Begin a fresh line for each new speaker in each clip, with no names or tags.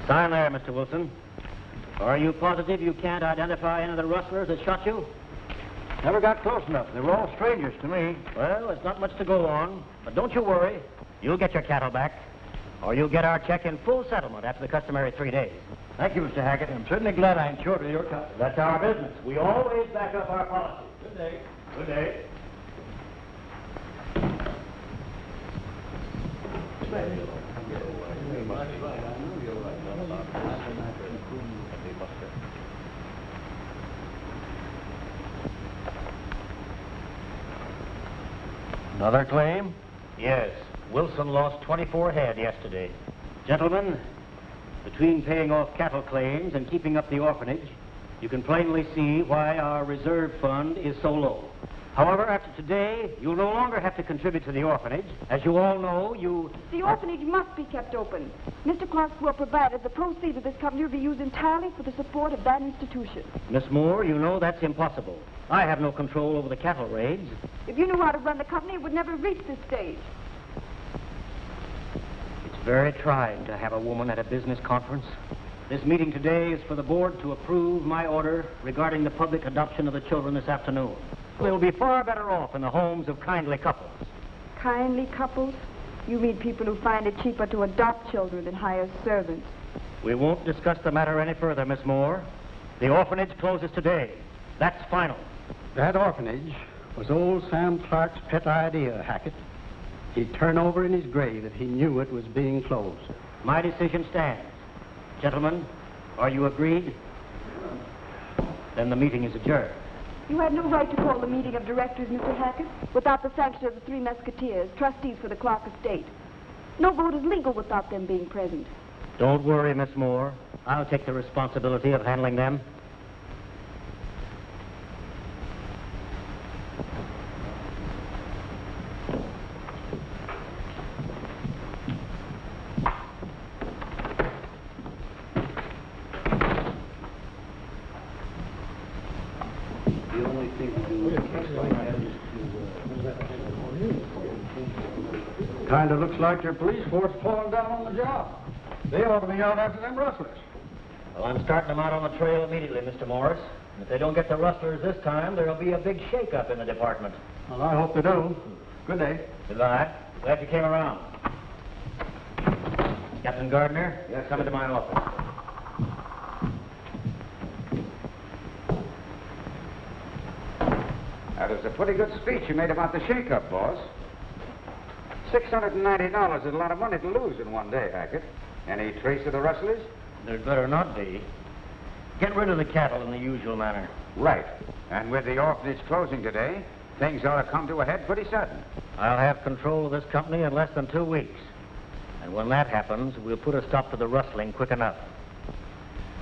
Sign there, Mr. Wilson. Are you positive you can't identify any of the rustlers that shot you?
Never got close enough. They were all strangers to me.
Well, there's not much to go on, but don't you worry. You'll get your cattle back, or you'll get our check in full settlement after the customary 3 days.
Thank you, Mr. Hackett. I'm certainly glad I insured with your company.
That's our business. We always back up our policy. Good day. Good day.
Another claim?
Yes. Wilson lost 24 head yesterday. Gentlemen, between paying off cattle claims and keeping up the orphanage, you can plainly see why our reserve fund is so low. However, after today, you'll no longer have to contribute to the orphanage. As you all know,
The orphanage must be kept open. Mr. Clark will provide the proceeds of this company will be used entirely for the support of that institution.
Miss Moore, you know that's impossible. I have no control over the cattle raids.
If you knew how to run the company, it would never reach this stage.
It's very trying to have a woman at a business conference. This meeting today is for the board to approve my order regarding the public adoption of the children this afternoon. They will be far better off in the homes of kindly couples.
Kindly couples? You mean people who find it cheaper to adopt children than hire servants?
We won't discuss the matter any further, Miss Moore. The orphanage closes today. That's final.
That orphanage was old Sam Clark's pet idea, Hackett. He'd turn over in his grave if he knew it was being closed.
My decision stands. Gentlemen, are you agreed? Then the meeting is adjourned.
You had no right to call the meeting of directors, Mr. Hackett, without the sanction of the three Musketeers, trustees for the Clark estate. No vote is legal without them being present.
Don't worry, Miss Moore. I'll take the responsibility of handling them.
Kind of looks like your police force falling down on the job. They ought to be out after them rustlers.
Well, I'm starting them out on the trail immediately, Mr. Morris. And if they don't get the rustlers this time, there'll be a big shake-up in the department.
Well, I hope they do. Good day.
Goodbye. Glad you came around. Captain Gardner, yes, come into my office.
That was a pretty good speech you made about the shake-up, boss. $690 is a lot of money to lose in one day, Hackett. Any trace of the rustlers?
There'd better not be. Get rid of the cattle in the usual manner.
Right. And with the orphanage closing today, things ought to come to a head pretty sudden.
I'll have control of this company in less than 2 weeks. And when that happens, we'll put a stop to the rustling quick enough.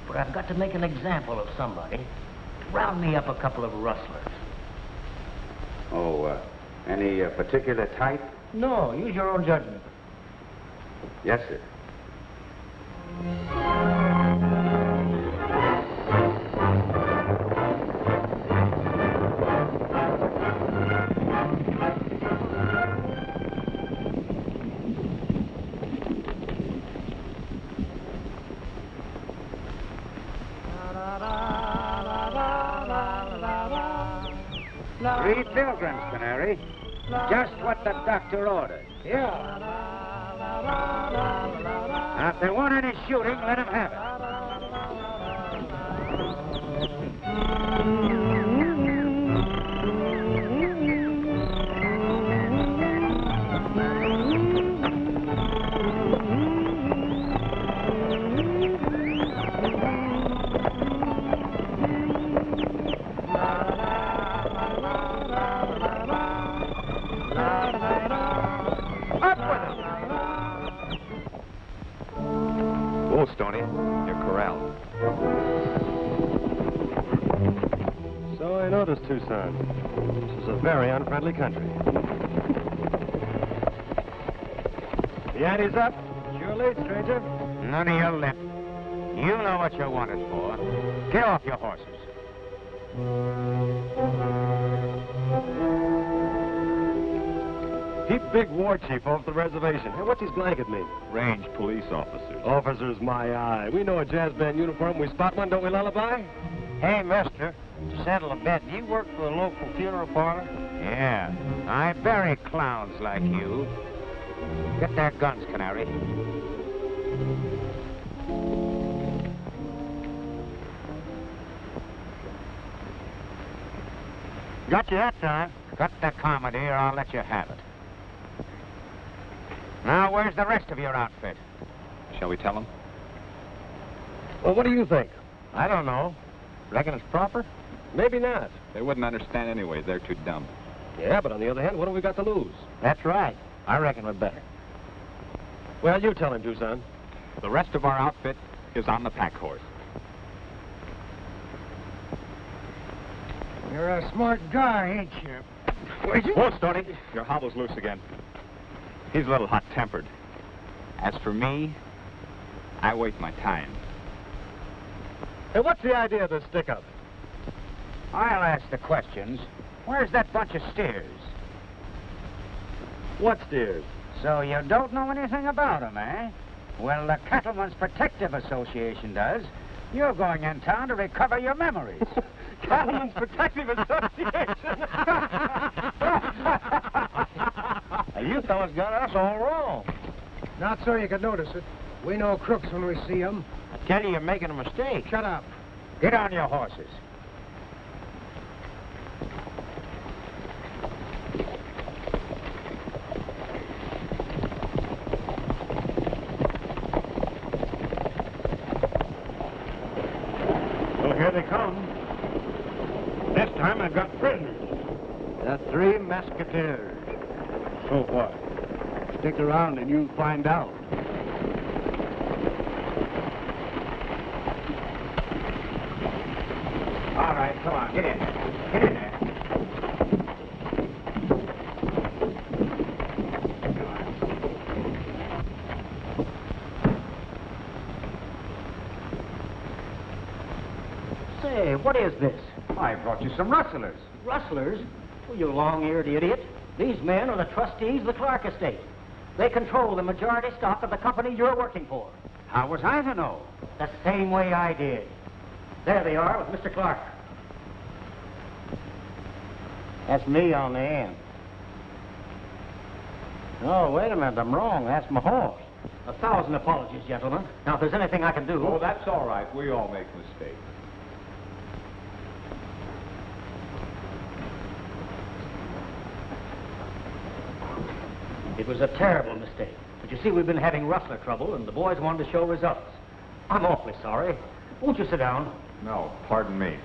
But I've got to make an example of somebody. Round me up a couple of rustlers.
Oh, any particular type?
No, use your own judgment.
Yes, sir. Three pilgrims, Canary. Just what the doctor ordered.
Yeah.
Now, if they want any shooting, let them have it.
Stoney, you're corralled.
So I noticed, Tucson. This is a very unfriendly country. The ante's up. You're late, stranger.
None of your lip. You know what you're wanted for. Get off your horses.
Keep big war chief off the reservation. Hey, what's his blanket mean?
Range police officers.
Officers, my eye. We know a jazz band uniform. We spot one, don't we, Lullaby?
Hey, mister, to settle a bet, do you work for the local funeral parlor? Yeah, I bury clowns like you. Get their guns, Canary. Got you that time. Cut the comedy or I'll let you have it. Now, where's the rest of your outfit?
Shall we tell them?
Well, what do you think?
I don't know. Reckon it's proper?
Maybe not.
They wouldn't understand anyway. They're too dumb.
Yeah, but on the other hand, what have we got to lose?
That's right. I reckon we'd better.
Well, you tell him, Tucson.
The rest of our outfit is on the pack horse.
You're a smart guy, ain't you?
Whoa, Stoney. Your hobble's loose again. He's a little hot-tempered. As for me, I wait my time.
Hey, what's the idea of this stick-up?
I'll ask the questions. Where's that bunch of steers?
What steers?
So you don't know anything about them, eh? Well, the Cattleman's Protective Association does. You're going in town to recover your memories.
Cattleman's Protective Association.
You fellas got us all wrong.
Not so you could notice it. We know crooks when we see them.
I tell you, you're making a mistake.
Shut up.
Get on your horses.
So here they come. This time I've got prisoners.
The three musketeers.
So what?
Stick around and you'll find out.
All right, come on, get in there. Get in there.
Say, what is this?
I brought you some rustlers.
Rustlers? Oh, you long-eared idiot. These men are the trustees of the Clark estate. They control the majority stock of the company you're working for.
How was I to know?
The same way I did. There they are with Mr. Clark. That's me on the end. Oh, wait a minute, I'm wrong. That's my horse. 1,000 apologies, gentlemen. Now, if there's anything I can do...
Oh, that's all right. We all make mistakes.
It was a terrible mistake. But you see, we've been having rustler trouble, and the boys wanted to show results. I'm awfully sorry. Won't you sit down?
No, pardon me.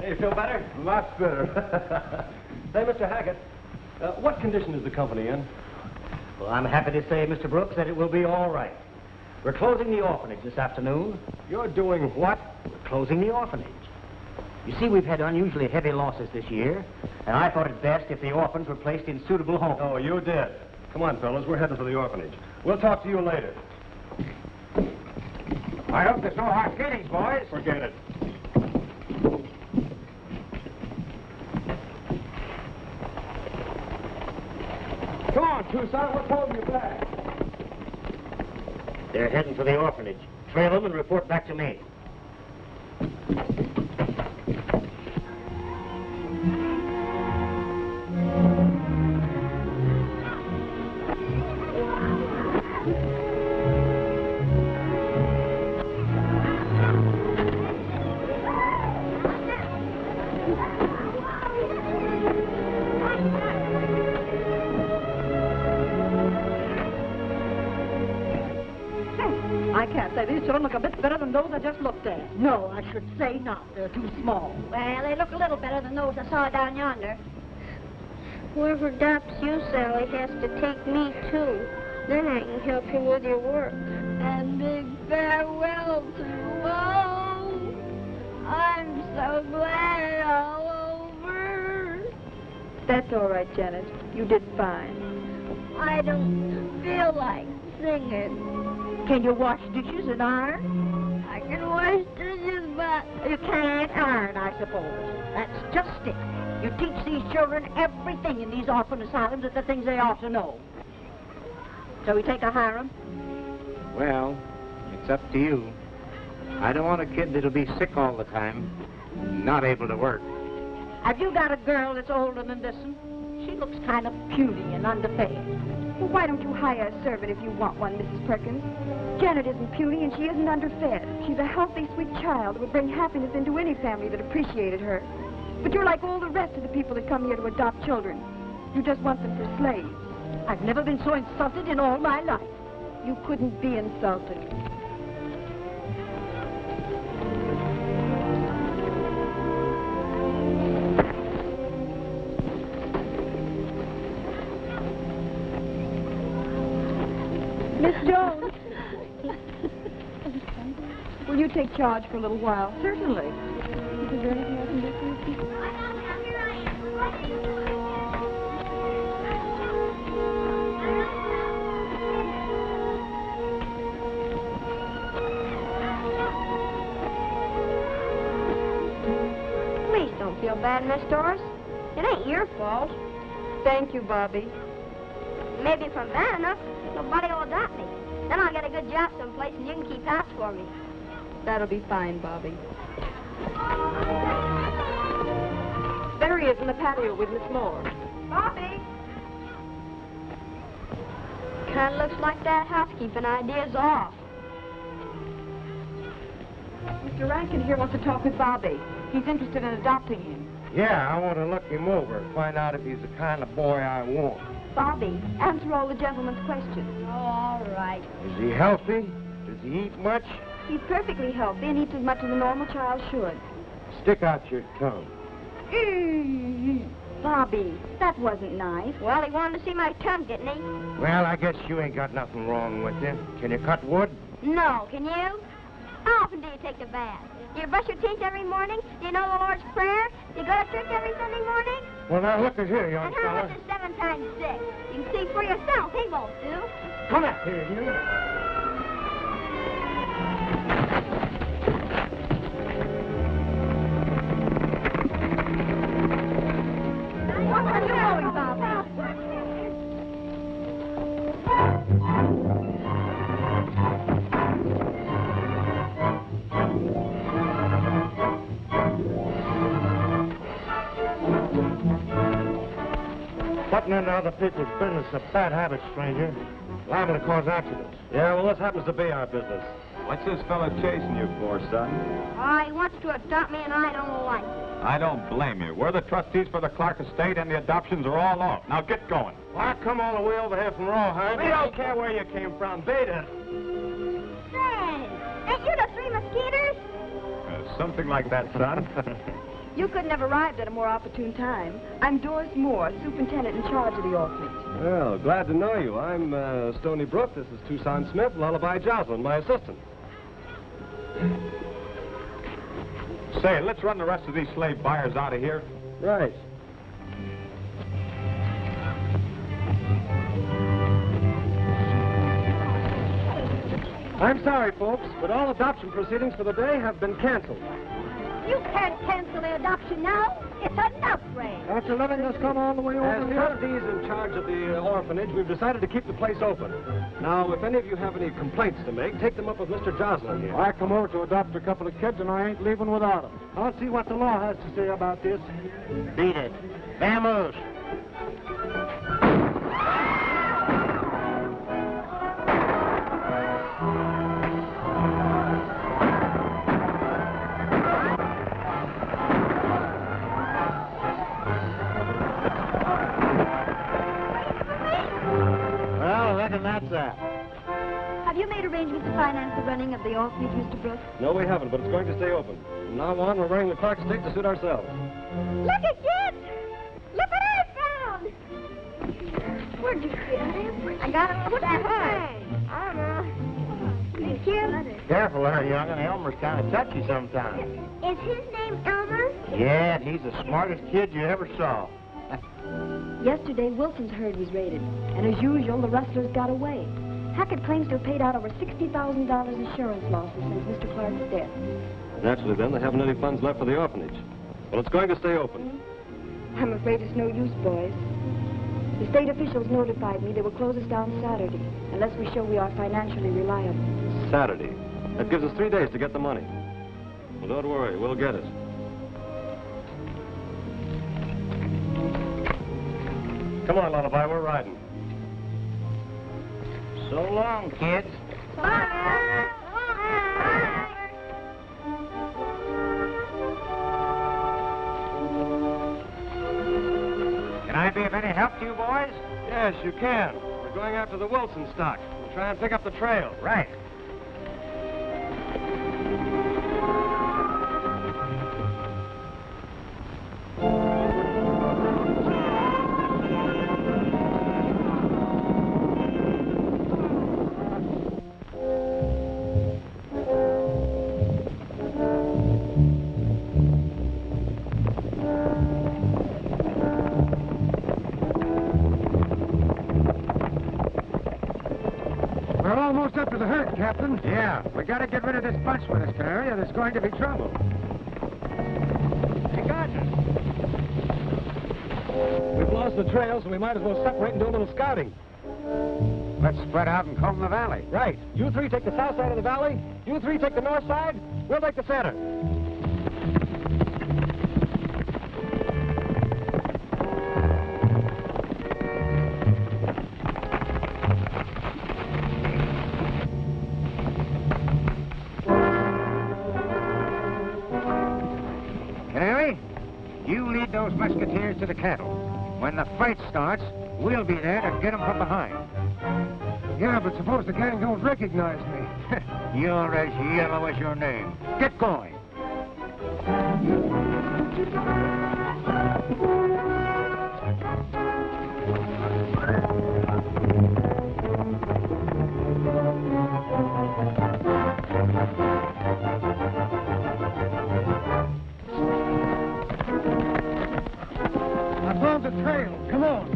Hey, you feel better?
Much better.
Hey, Mr. Hackett, what condition is the company in?
Well, I'm happy to say, Mr. Brooks, that it will be all right. We're closing the orphanage this afternoon.
You're doing what?
We're closing the orphanage. You see, we've had unusually heavy losses this year, and I thought it best if the orphans were placed in suitable homes.
Oh, you did. Come on, fellas, we're headed for the orphanage. We'll talk to you later.
I hope there's no hard feelings, boys.
Forget it.
Come on, Tucson, what's holding you back?
They're heading for the orphanage. Trail them and report back to me.
I can't say these children look a bit better than those I just looked at.
No, I should say not.
They're too small.
Well, they look a little better than those I saw down yonder. Whoever adopts you, Sally, has to take me, too. Then I can help you with your work. And big farewell to you all. I'm so glad it's all over.
That's all right, Janet. You did fine.
I don't feel like singing.
Can you wash dishes and iron?
I can wash dishes, but
You can't iron, I suppose. That's just it. You teach these children everything in these orphan asylums that the things they ought to know. Shall we take a Hiram?
Well, it's up to you. I don't want a kid that'll be sick all the time, not able to work.
Have you got a girl that's older than this one? She looks kind of puny and underfed.
Well, why don't you hire a servant if you want one, Mrs. Perkins? Janet isn't puny and she isn't underfed. She's a healthy, sweet child that would bring happiness into any family that appreciated her. But you're like all the rest of the people that come here to adopt children. You just want them for slaves.
I've never been so insulted in all my life.
You couldn't be insulted. Miss Jones. Will you take charge for a little while?
Certainly.
Is there anything I can do for you?
please don't feel bad, Miss Doris. It ain't your fault.
Thank you, Bobby.
Maybe if I'm bad enough, nobody will adopt me. Then I'll get a good job someplace and you can keep house for me.
That'll be fine, Bobby. There he is in the patio with Miss Moore.
Bobby! Kind of looks like that housekeeping idea's off.
Mr. Rankin here wants to talk with Bobby. He's interested in adopting him.
Yeah, I want to look him over, find out if he's the kind of boy I want.
Bobby, answer all the gentleman's questions.
Oh, all right.
Is he healthy? Does he eat much?
He's perfectly healthy and eats as much as a normal child should.
Stick out your tongue.
Bobby, that wasn't nice.
Well, he wanted to see my tongue, didn't he?
Well, I guess you ain't got nothing wrong with you. Can you cut wood?
No, can you? How often do you take a bath? Do you brush your teeth every morning? Do you know the Lord's Prayer? Do you go to church every Sunday morning?
Well, now, look at here, young
And how much
fella.
is 7 times 6? You can see for yourself. He won't do.
Come up here, you.
What are you doing, Bobby?
Butting into other people's business is a bad habit, stranger. Liable to cause accidents.
Yeah, well, this happens to be our business.
What's this fella chasing you for, son?
He wants to adopt me, and I don't like it.
I don't blame you. We're the trustees for the Clark estate, and the adoptions are all off. Now get going.
Well, I come all the way over here from Rawhide.
We don't care where you came from. Beat it.
Say, ain't you the 3 Mosquitoes?
Something like that, son.
You couldn't have arrived at a more opportune time. I'm Doris Moore, superintendent in charge of the orphanage.
Well, glad to know you. I'm Stony Brook. This is Tucson Smith, Lullaby Jocelyn, my assistant.
Say, let's run the rest of these slave buyers out of here.
Right. I'm sorry, folks, but all adoption proceedings for the day have been canceled.
You can't cancel the adoption now. It's enough, Ray.
After letting us come all the way over As trustees in charge of the orphanage, we've decided to keep the place open. Now, if any of you have any complaints to make, take them up with Mr. Jocelyn here.
I come over to adopt a couple of kids, and I ain't leaving without them. I'll see what the law has to say about this. Beat it. Vamoose. Well, I reckon that's that.
Have you made arrangements to finance the running of the orphanage, Mr. Brooks?
No, we haven't, but it's going to stay open. From now on, we're running the Clark estate to suit ourselves.
Look at kids! Look what I found! Where'd you get it? I got it on the thing. I don't know. Jim?
Careful there, young'un. Elmer's kind of touchy sometimes.
Is his name Elmer?
Yeah, and he's the smartest kid you ever saw.
Yesterday, Wilson's herd was raided, and as usual, the rustlers got away. Hackett claims to have paid out over $60,000 insurance losses since Mr. Clark's death.
Naturally, then, they haven't any funds left for the orphanage. Well, it's going to stay open.
I'm afraid it's no use, boys. The state officials notified me they will close us down Saturday, unless we show we are financially reliable.
Saturday. That gives us 3 days to get the money. Well, don't worry, we'll get it. Come on, Lullaby, we're riding.
So long, kids.
Bye.
Can I be of any help to you boys?
Yes, you can. We're going after the Wilson stock. We'll try and pick up the trail.
Right.
We're almost up to the herd, Captain.
Yeah, we gotta get rid of this bunch with us, Canary, or there's going to be trouble. Hey, Gardner.
We've lost the trail, so we might as well separate and do a little scouting.
Let's spread out and comb the valley.
Right. You three take the south side of the valley. You three take the north side. We'll take the center.
Canary, you lead those musketeers to the cattle. When the fight starts, we'll be there to get them from behind.
Yeah, but suppose the gang don't recognize me.
You're as yellow as your name. Get going.
I found the trail. Come on.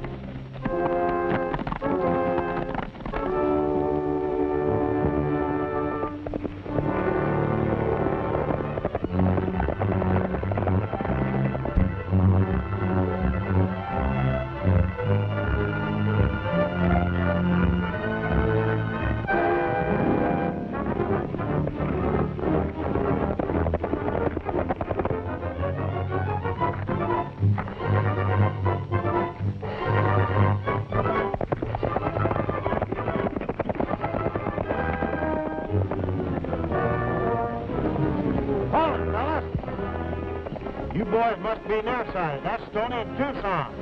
You boys must be near side. That's Stony and Tucson.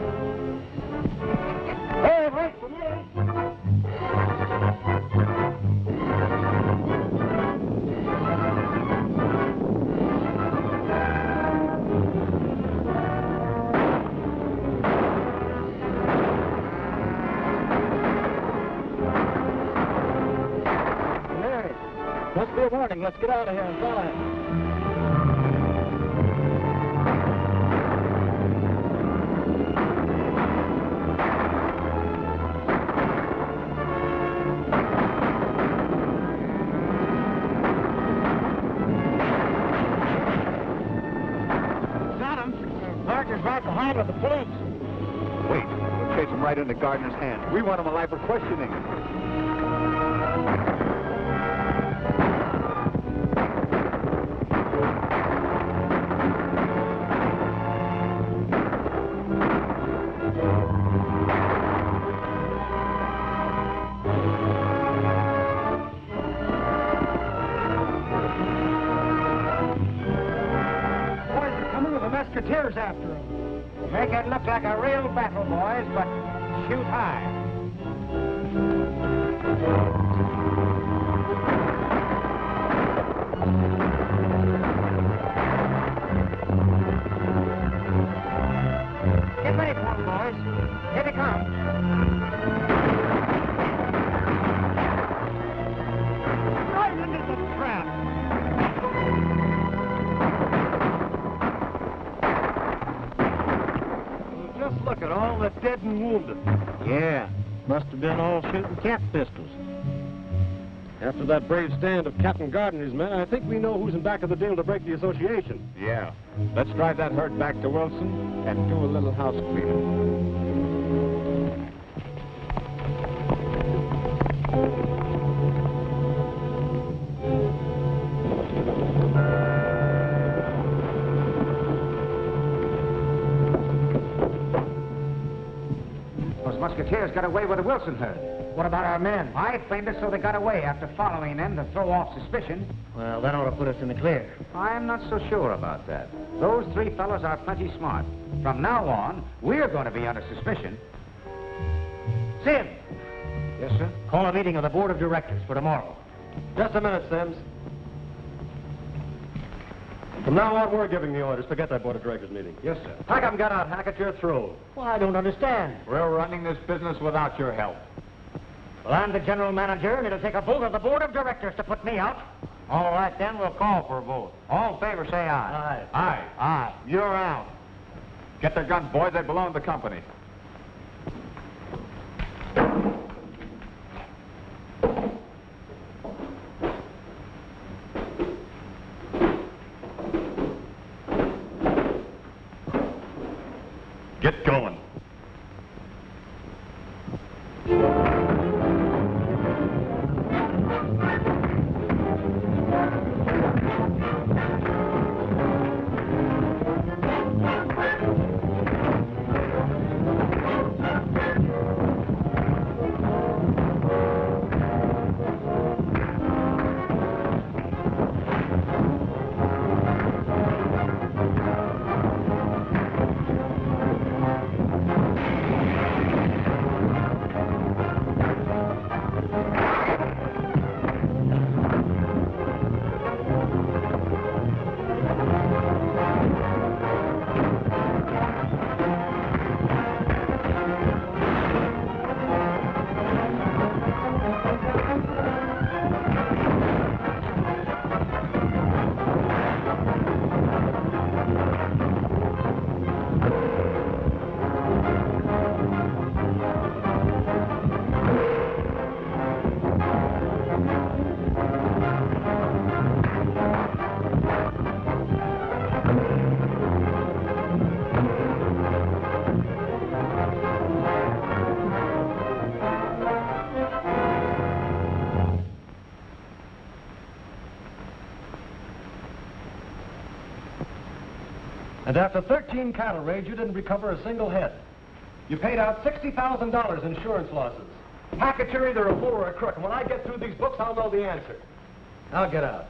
Hey, wait for me.
Mary, must be a warning. Let's get out of here and follow him.
Right behind with the police.
Wait, we'll chase him right into Gardner's hands. We want him alive for questioning.
Musketeers after him.
Make it look like a real battle, boys, but shoot high. Get ready for them, boys. Here they come.
Right into Just look at all the dead and wounded.
Yeah, must have been all shooting cat pistols.
After that brave stand of Captain Gardner and his men, I think we know who's in back of the deal to break the association.
Yeah. Let's drive that herd back to Wilson and do a little house cleaning.
Those musketeers got away with the Wilson herd.
What about our men?
I framed it so they got away after following them to throw off suspicion.
Well, that ought to put us in the clear.
I'm not so sure about that. Those three fellows are plenty smart. From now on, we're going to be under suspicion.
Sim,
Yes, sir?
call a meeting of the board of directors for tomorrow.
Just a minute, Sims. From now on, we're giving the orders. Forget that board of directors meeting.
Yes, sir.
Pack 'em, get out, Hackett. You're through.
Well, I don't understand.
We're running this business without your help.
Well, I'm the general manager, and it'll take a vote of the board of directors to put me out. All right, then, we'll call for a vote.
All in favor, say aye.
Aye.
Aye.
Aye. You're out.
Get their guns, boys. They belong to the company. Get going.
And after 13 cattle raids, you didn't recover a single head. You paid out $60,000 insurance losses. Hackett, you're either a fool or a crook, and when I get through these books, I'll know the answer. Now get out.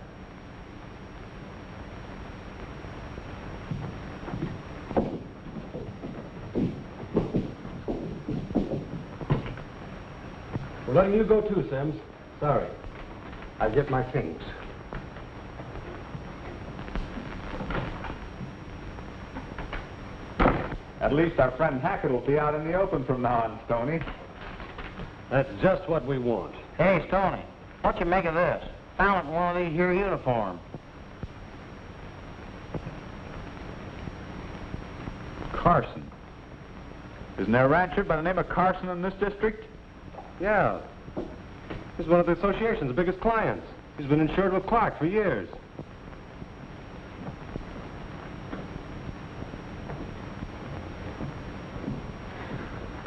We're letting you go too, Sims. Sorry. I get my things.
At least our friend Hackett will be out in the open from now on, Stoney.
That's just what we want.
Hey, Stoney, what you make of this? Found it in one of these here uniforms.
Carson. Isn't there a rancher by the name of Carson in this district?
Yeah. He's one of the association's biggest clients. He's been insured with Clark for years.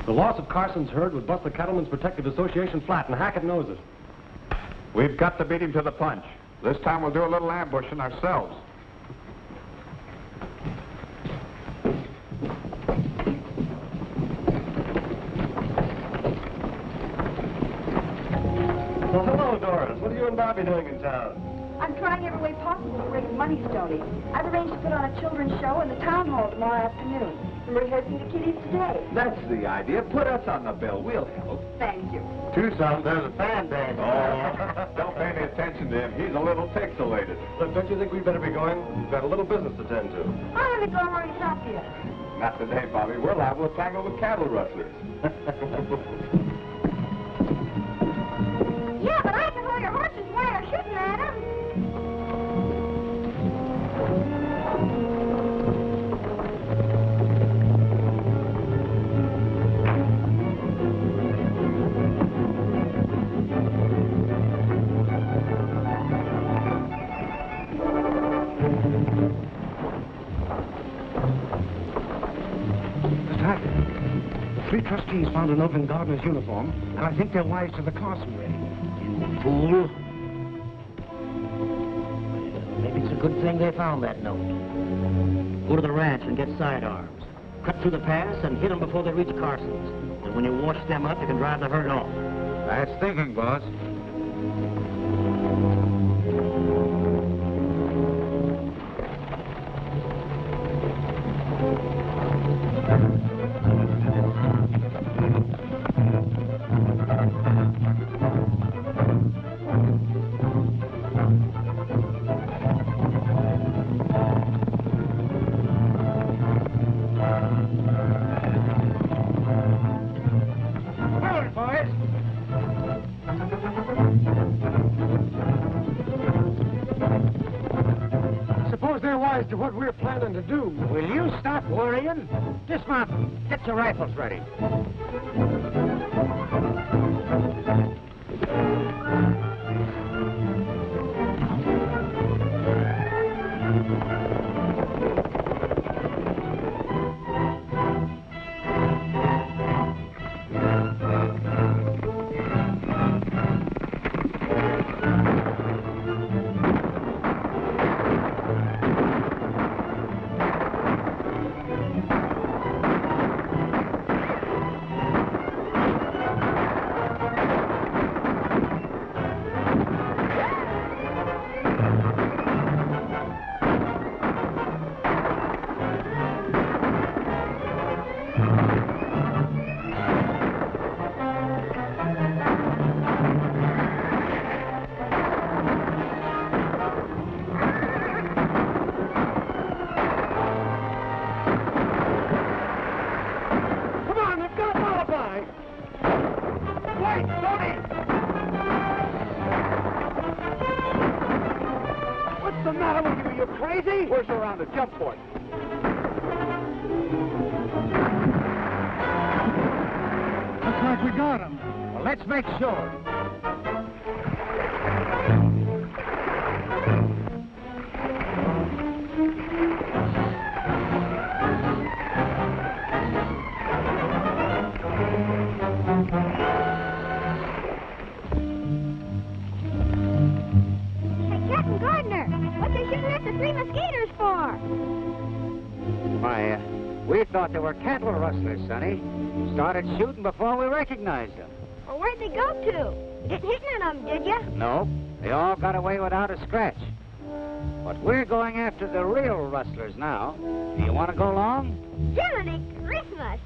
The loss of Carson's herd would bust the Cattleman's Protective Association flat, and Hackett knows it.
We've got to beat him to the punch. This time we'll do a little ambushing ourselves.
Well, hello, Doris. What are you and Bobby doing in town?
I'm trying every way possible to raise money, Stoney. I've arranged to put on a children's show in the town hall tomorrow afternoon. I'm rehearsing the kiddies today.
That's the idea. Put us on the bill. We'll help.
Thank you.
Tucson, there's a fan base.
Oh, don't pay any attention to him. He's a little pixelated.
Look, don't you think we'd better be going? We've got a little business to tend to.
I'm going to go where he's up here.
Not today, Bobby. We're liable to tangle with cattle rustlers.
Yeah, but I can hold your horses while you're shooting at them.
3 trustees found a note in Gardner's uniform, and I think they're wise to the Carson raid.
You fool. Well, maybe it's a good thing they found that note. Go to the ranch and get sidearms. Cut through the pass and hit them before they reach Carson's. And when you wash them up, you can drive the herd off.
That's thinking, boss.
To what we're planning to do.
Will you stop worrying? Dismount. Get your rifles ready.
Where's around to jump for it?
Looks like we got him.
Well, let's make sure. We thought they were cattle rustlers, Sonny. Started shooting before we recognized them.
Well, where'd they go to? Didn't hit none of them, did ya?
No, they all got away without a scratch. But we're going after the real rustlers now. Do you want to go along?
Jiminy Christmas!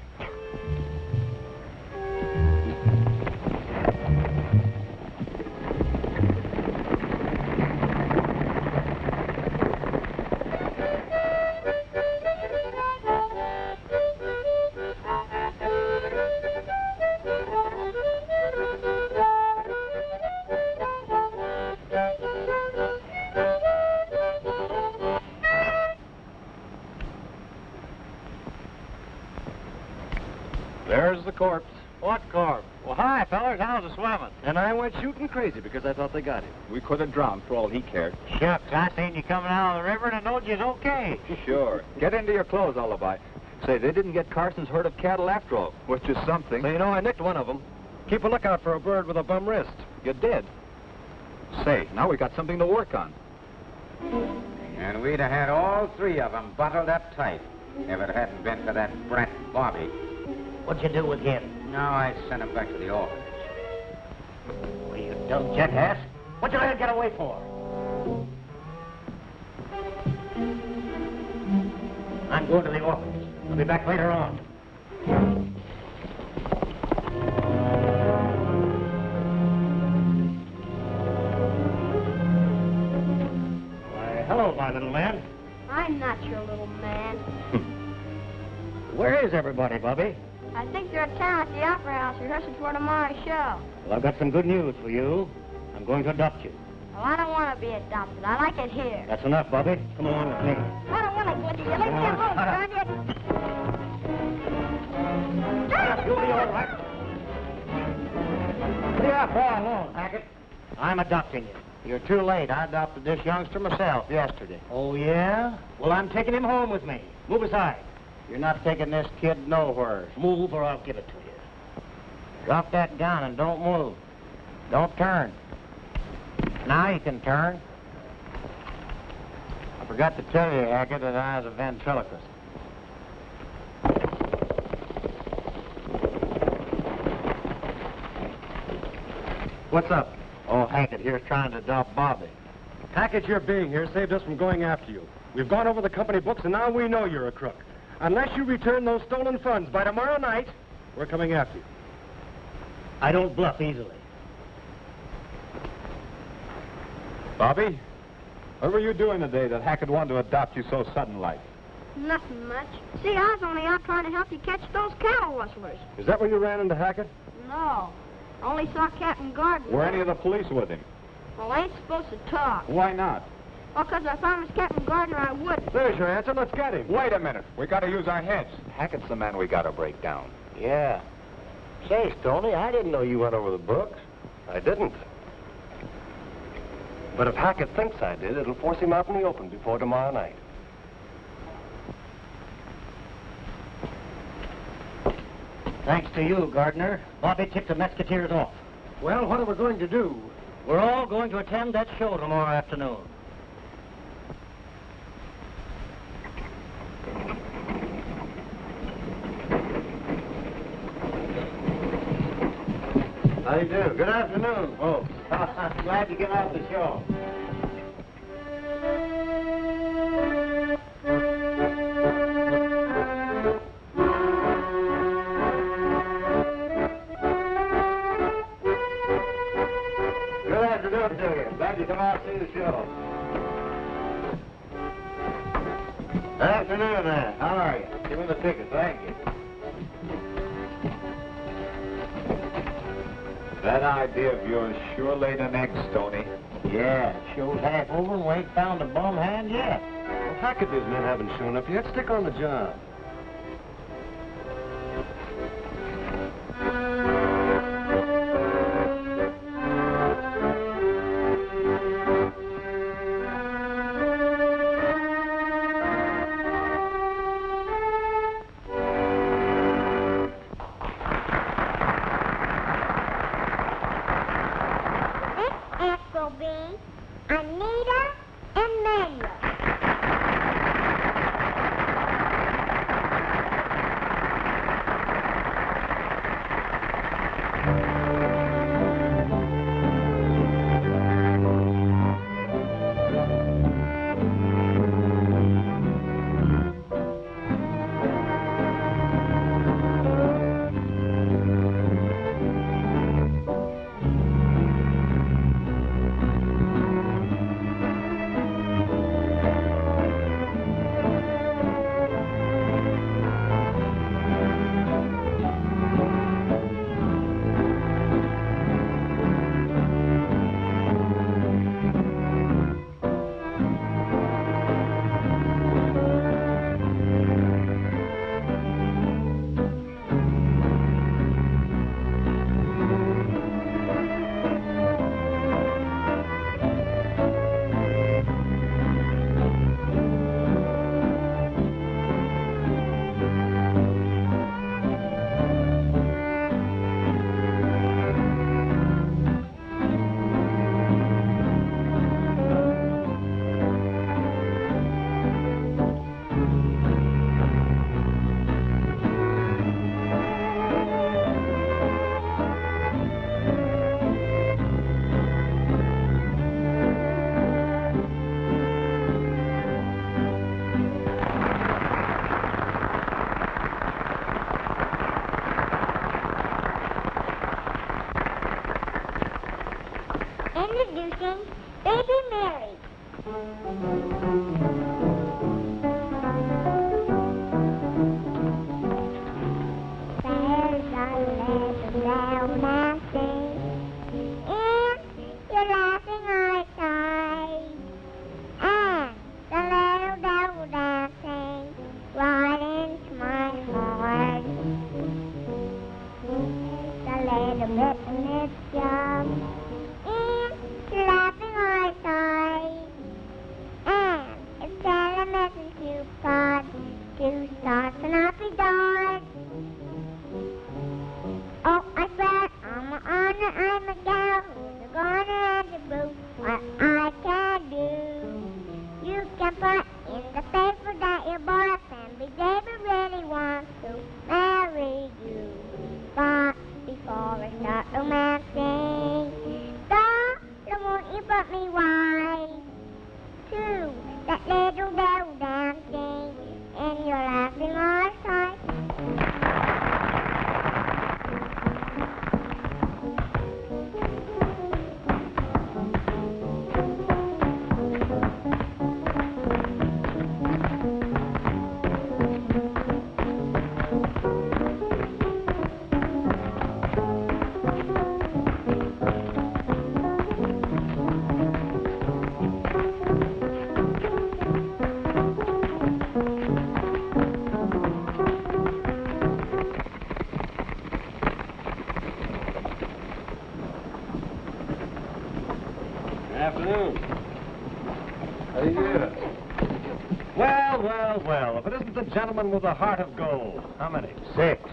There's the corpse.
What corpse? Well, hi, fellas. How's the swimming?
And I went shooting crazy because I thought they got him.
We could have drowned for all he cared.
Shucks, I seen you coming out of the river and I knowed you was okay.
Sure. Get into your clothes, Alibi. Say, they didn't get Carson's herd of cattle after all, which is something.
So, you know, I nicked one of them. Keep a lookout for a bird with a bum wrist.
You did. Say, now we got something to work on.
And we'd have had all 3 of them bottled up tight if it hadn't been for that brat Bobby.
What'd you do with him?
No, I sent him back to the orphanage.
Oh, you dumb jackass. What'd you let him get away for? I'm going to the orphanage. I'll be back later on. Why, hello, my little man.
I'm not your little man.
Where is everybody, Bubby?
I think they're at town at the Opera House rehearsing for tomorrow's show.
Well, I've got some good news for you. I'm going to adopt you.
Well, I don't want to be adopted. I like it here.
That's enough, Bubby. Come along with me.
I don't want to go to you. Let me get home, darn you.
You'll be all right. Leave that boy alone, Hackett. I'm adopting you. You're too late. I adopted this youngster myself yesterday. Oh, yeah? Well, I'm taking him home with me. Move aside.
You're not taking this kid nowhere.
Move or I'll give it to you.
Drop that gun and don't move. Don't turn. Now you can turn. I forgot to tell you, Hackett, that I was a ventriloquist.
What's up?
Oh, Hackett here's trying to adopt Bobby.
Hackett, your being here saved us from going after you. We've gone over the company books, and now we know you're a crook. Unless you return those stolen funds by tomorrow night, we're coming after you.
I don't bluff easily.
Bobby, what were you doing today that Hackett wanted to adopt you so sudden-like?
Nothing much. See, I was only out trying to help you catch those cattle rustlers.
Is that when you ran into Hackett?
No. Only saw Captain Gardner.
Were any of the police with him?
Well, I ain't supposed to talk.
Why not?
Well, 'cause if I was Captain Gardner, I wouldn't.
There's your answer. Let's get him.
Wait a minute. We got to use our heads. Hackett's the man we got to break down.
Yeah. Say, Stoney, I didn't know you went over the books.
I didn't. But if Hackett thinks I did, it'll force him out in the open before tomorrow night.
Thanks to you, Gardner. Bobby tipped the Musketeers off.
Well, what are we going to do?
We're all going to attend that show tomorrow afternoon.
How do you do? Good afternoon.
Oh, glad to get out the show.
Good afternoon to you. Glad you come out to see the show. Good afternoon, man. How are you? Give me the ticket. Thank you.
That idea of yours sure laid an egg, Stoney.
Yeah, show's half over and we ain't found a bum hand yet.
Well, Hackett and his men haven't shown up yet. Stick on the job.
Introducing Baby Mary. There's a little brown mountain, and you're laughing outside, and the little devil dancing right into my heart. It's a little bit in its job. Laughing outside, and it's telling a message you've got to start tonight. dark. Oh, I swear, I'm a honor, I'm a gal, in the corner and the blue, what I can do. You can put in the paper that your boyfriend, Big David, really wants to marry you. But before I start romancing, darling, won't you put me wise to that little devil dancing in your laughing eyes tight?
Afternoon. How do you do? Well, well, well. If it isn't the gentleman with the heart of gold. How many? 6.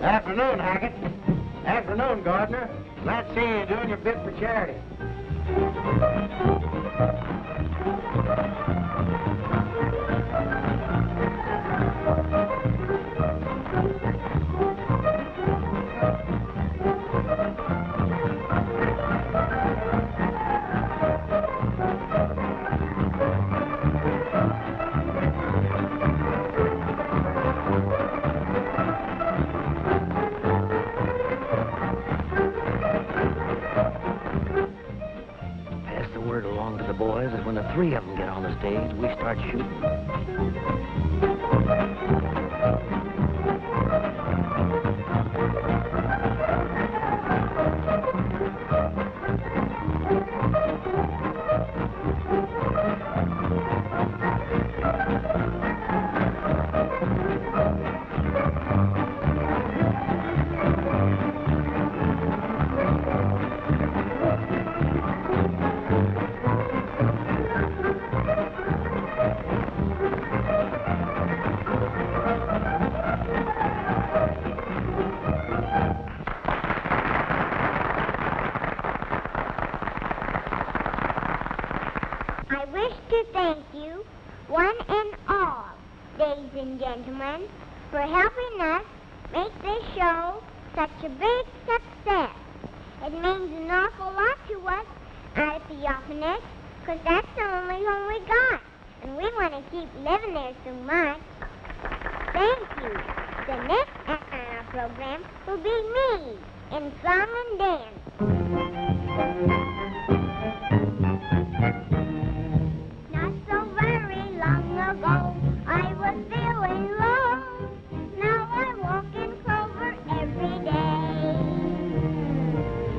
Afternoon, Hackett. Afternoon, Gardner. Glad to see you doing your bit for charity.
Boys, that when the 3 of them get on the stage, we start shooting.
Gentlemen, for helping us make this show such a big success. It means an awful lot to us out at the orphanage, because that's the only home we got, and we want to keep living there so much. Thank you. The next act on our program will be me in song and dance. Not so very long ago, I was feeling low. Now I walk in clover every day.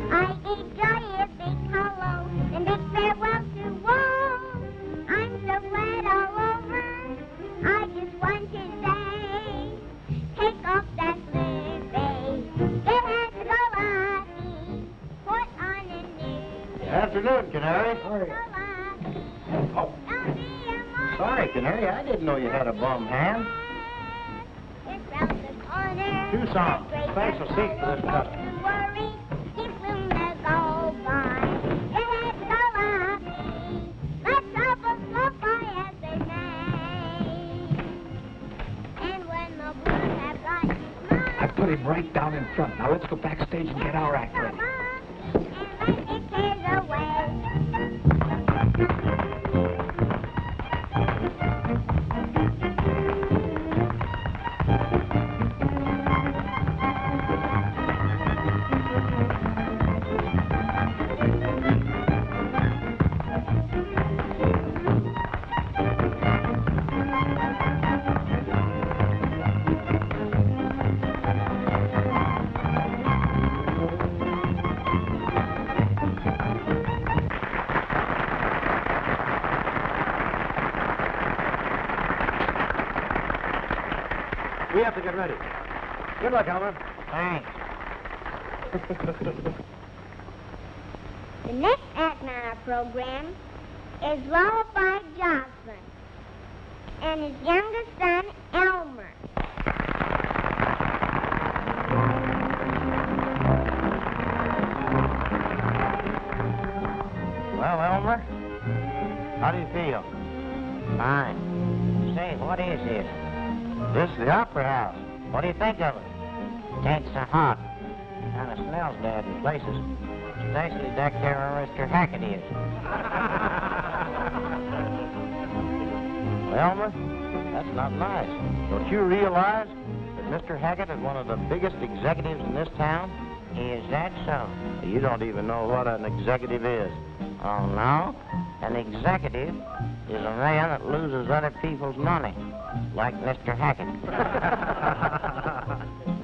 I give joy a big hello and big farewell to woe. I'm so glad all over. I just want to say, take off that blue face. It has to go lucky. Put on a new.
Afternoon, Canary.
Sorry.
Oh. Sorry, Canary. I didn't know you had a bum hand. 2 songs. Special seat for this cutter.
I put him right down in front. Now let's go backstage and get our act ready.
We have to get ready. Good luck, Elmer.
Thanks. The next act on our program is Lullaby Johnson and his youngest son, Elmer.
Well, Elmer, how do you feel? Fine. Say, what is this? This is the Opera House. What do you think of it? It ain't so hot. Kind of smells bad in places. Especially back there where Mr. Hackett is. Well, Elmer, that's not nice. Don't you realize that Mr. Hackett is one of the biggest executives in this town? Is that so? You don't even know what an executive is. Oh, no? An executive is a man that loses other people's money, like Mr. Hackett.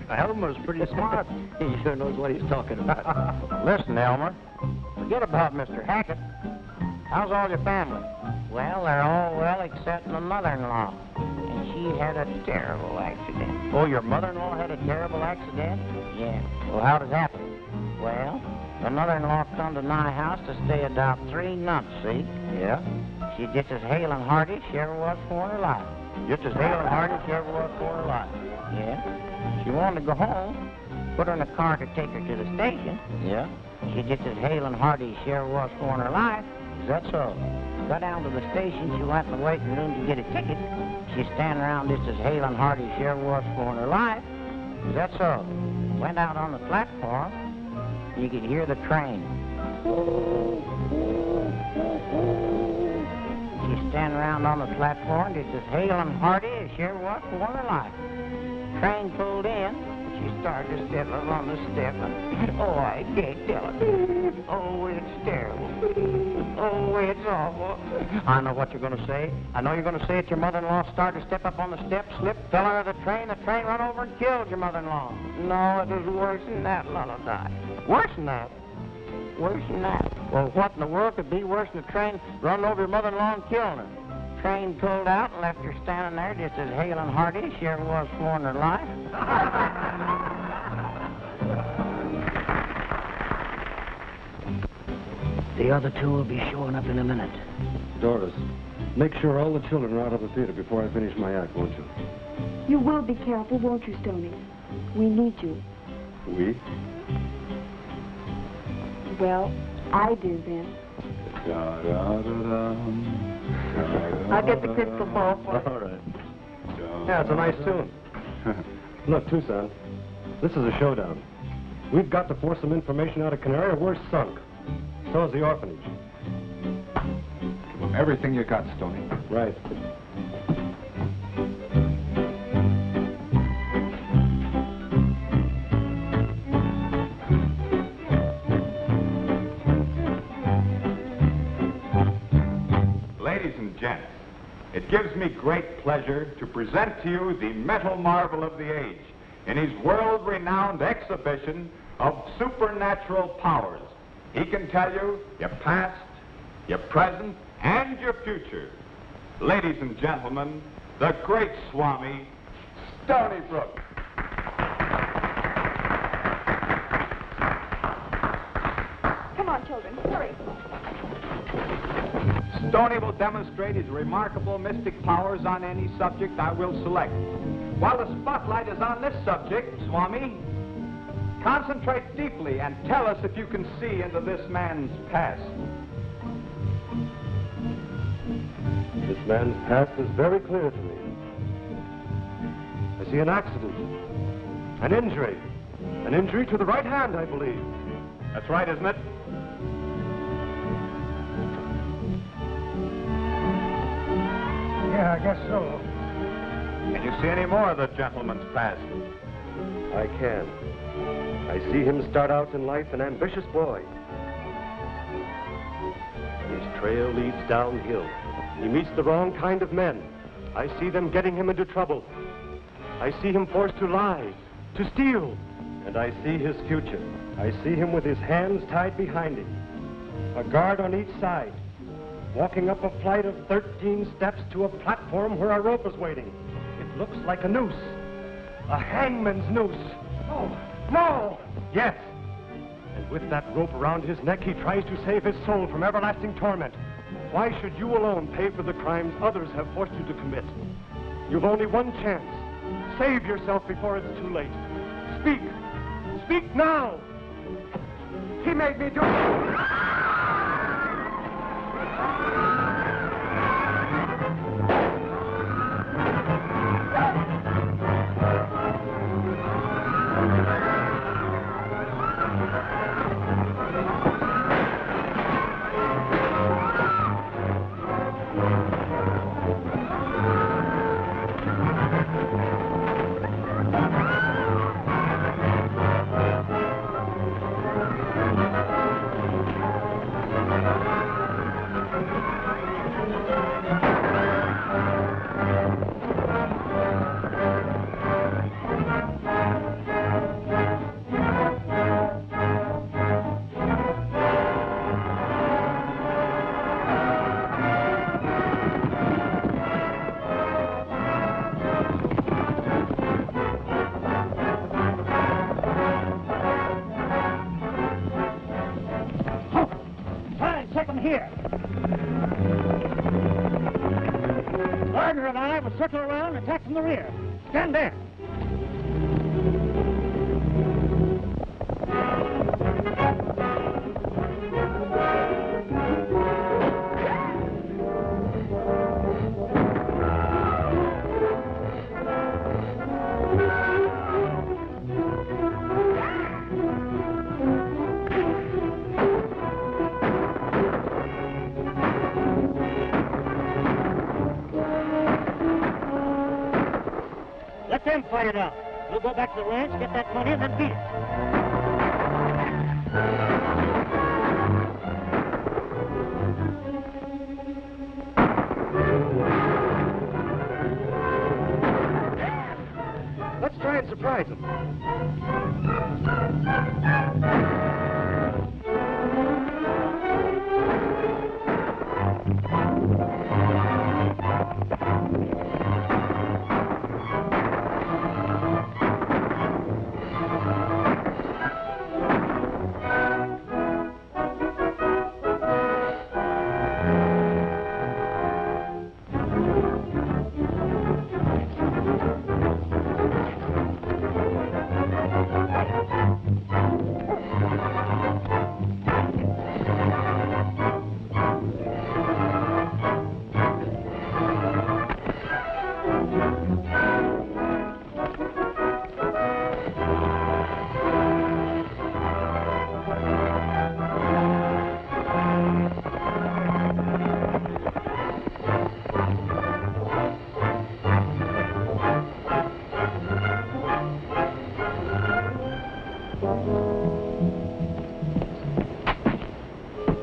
Elmer's pretty smart. He sure knows what he's talking about.
Listen, Elmer, forget about Mr. Hackett. How's all your family? Well, they're all well except my mother-in-law. And she had a terrible accident. Oh, your mother-in-law had a terrible accident? Yeah. Well, how did it happen? Well, my mother-in-law come to my house to stay about 3 months, see? Yeah. She's just as hale and hearty as she ever was for her life. Just as hale and hearty as she ever was for her life. Yeah. She wanted to go home, put her in a car to take her to the station. Yeah. She's just as hale and hearty as she ever was for her life. Is that so? Got down to the station, she went in the waiting room to get a ticket. She's standing around just as hale and hearty as she ever was for her life. Is that so? Went out on the platform, you could hear the train. She's standing around on the platform just as hale and hearty as she ever was for her life. Train pulled in, she started to step up on the step, and oh, I can't tell it. Oh, it's terrible. Oh, it's awful. I know what you're going to say. I know you're going to say it's your mother-in-law started to step up on the step, slipped, fell out of the train run over and killed your mother-in-law. No, it was worse than that, Lullaby. Worse than that? Worse than that? Well, what in the world could be worse than a train running over your mother-in-law and killing her? Train pulled out and left her standing there just as hale and hearty as she ever was for in her life.
The other two will be showing up in a minute.
Doris, make sure all the children are out of the theater before I finish my act, won't you?
You will be careful, won't you, Stoney? We need you.
We?
Well, I do then. I'll get the crystal ball for you.
All right. Yeah, it's a nice tune. Look, Tucson, this is a showdown. We've got to force some information out of Canary or we're sunk. So is the orphanage.
Everything you got, Stoney.
Right.
Ladies and gents, it gives me great pleasure to present to you the metal marvel of the age in his world-renowned exhibition of supernatural powers. He can tell you your past, your present, and your future. Ladies and gentlemen, the great Swami, Stony Brook.
Come on, children, hurry.
Stony will demonstrate his remarkable mystic powers on any subject I will select. While the spotlight is on this subject, Swami, concentrate deeply and tell us if you can see into this man's past.
This man's past is very clear to me. I see an accident, an injury to the right hand, I believe.
That's right, isn't it?
Yeah, I guess so.
Can you see any more of the gentleman's past?
I can. I see him start out in life an ambitious boy. His trail leads downhill. He meets the wrong kind of men. I see them getting him into trouble. I see him forced to lie, to steal. And I see his future. I see him with his hands tied behind him, a guard on each side, walking up a flight of 13 steps to a platform where a rope is waiting. It looks like a noose, a hangman's noose. No, no! Yes! And with that rope around his neck, he tries to save his soul from everlasting torment. Why should you alone pay for the crimes others have forced you to commit? You've only one chance. Save yourself before it's too late. Speak. Speak now. He made me do it.
Here. Gardner and I will circle around and attack from the rear. Stand there. Let them fight it out. We'll go back to the ranch, get that money, and then beat it.
Let's try and surprise them.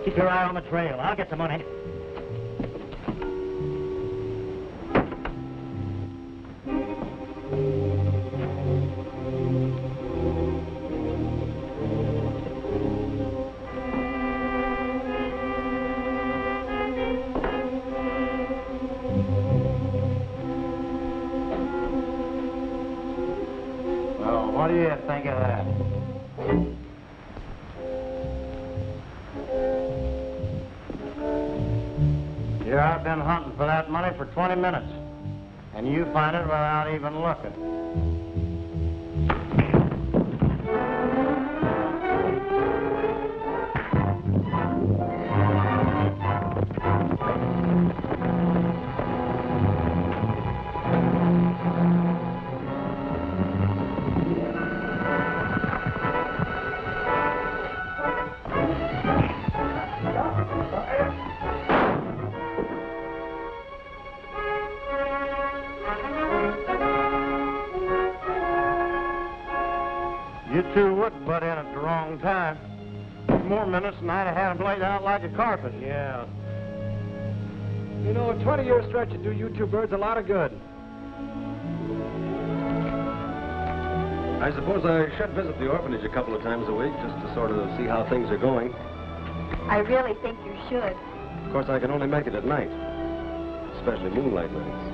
Keep your eye on the trail. I'll get the money.
Well, what do you think of that? Here I've been hunting for that money for 20 minutes, and you find it without even looking. You two would butt in at the wrong time. More minutes and I'd have had them laid out like a carpet.
Yeah. You know, a 20-year stretch would do you two birds a lot of good.
I suppose I should visit the orphanage a couple of times a week just to sort of see how things are going.
I really think you should.
Of course, I can only make it at night, especially moonlight nights.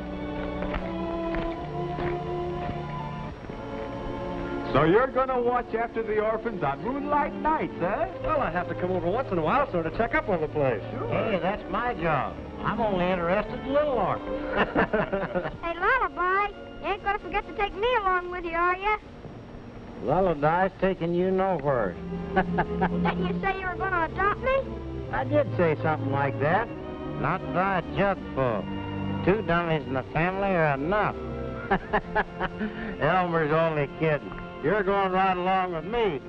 So you're going to watch after the orphans on moonlight nights, eh?
Well, I have to come over once in a while, sort of check up on the place.
Hey, that's my job. I'm only interested in little orphans.
Hey, Lullaby, you ain't gonna forget to take me along with you, are you?
Lullaby's taking you nowhere.
Didn't you say you were gonna adopt me?
I did say something like that. Not by a jug full. 2 dummies in the family are enough. Elmer's only kidding. You're going right along with me.